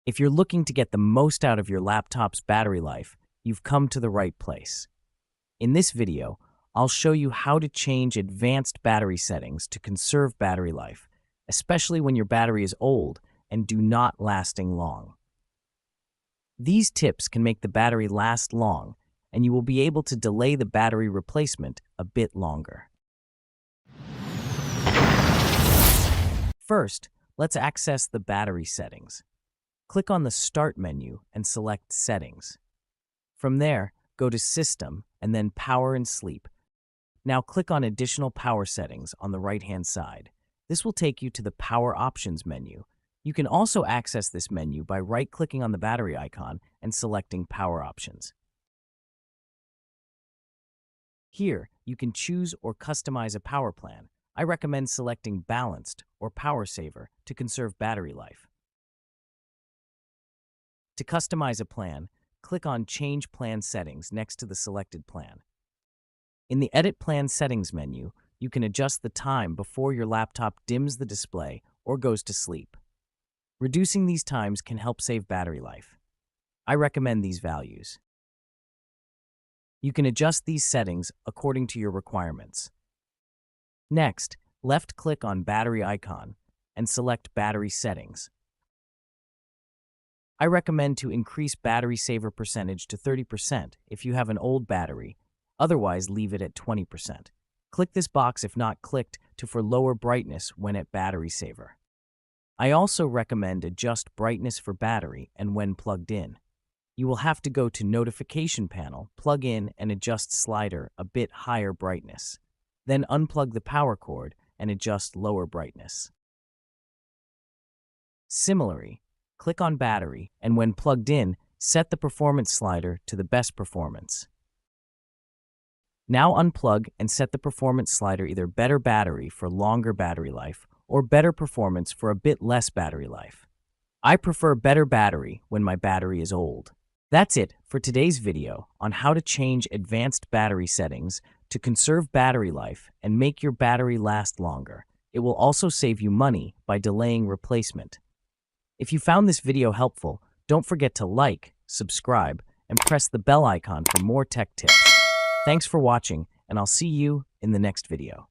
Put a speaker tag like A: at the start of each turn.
A: If you're looking to get the most out of your laptop's battery life, you've come to the right place. In this video, I'll show you how to change advanced battery settings to conserve battery life, especially when your battery is old and do not lasting long. These tips can make the battery last long, and you will be able to delay the battery replacement a bit longer. First, let's access the battery settings. Click on the Start menu and select Settings. From there, go to System and then Power and Sleep. Now click on Additional Power Settings on the right-hand side. This will take you to the Power Options menu. You can also access this menu by right-clicking on the battery icon and selecting Power Options. Here, you can choose or customize a power plan. I recommend selecting Balanced or Power Saver to conserve battery life. To customize a plan, click on Change Plan Settings next to the selected plan. In the Edit Plan Settings menu, you can adjust the time before your laptop dims the display or goes to sleep. Reducing these times can help save battery life. I recommend these values. You can adjust these settings according to your requirements. Next, left-click on Battery icon and select Battery Settings. I recommend to increase battery saver percentage to 30% if you have an old battery, otherwise leave it at 20%. Click this box if not clicked for lower brightness when at battery saver. I also recommend adjust brightness for battery and when plugged in. You will have to go to Notification Panel, plug in and adjust slider a bit higher brightness. Then unplug the power cord and adjust lower brightness. Similarly, click on Battery and when plugged in, set the performance slider to the best performance. Now unplug and set the performance slider either better battery for longer battery life or better performance for a bit less battery life. I prefer better battery when my battery is old. That's it for today's video on how to change advanced battery settings to conserve battery life and make your battery last longer. It will also save you money by delaying replacement. If you found this video helpful, don't forget to like, subscribe, and press the bell icon for more tech tips. Thanks for watching, and I'll see you in the next video.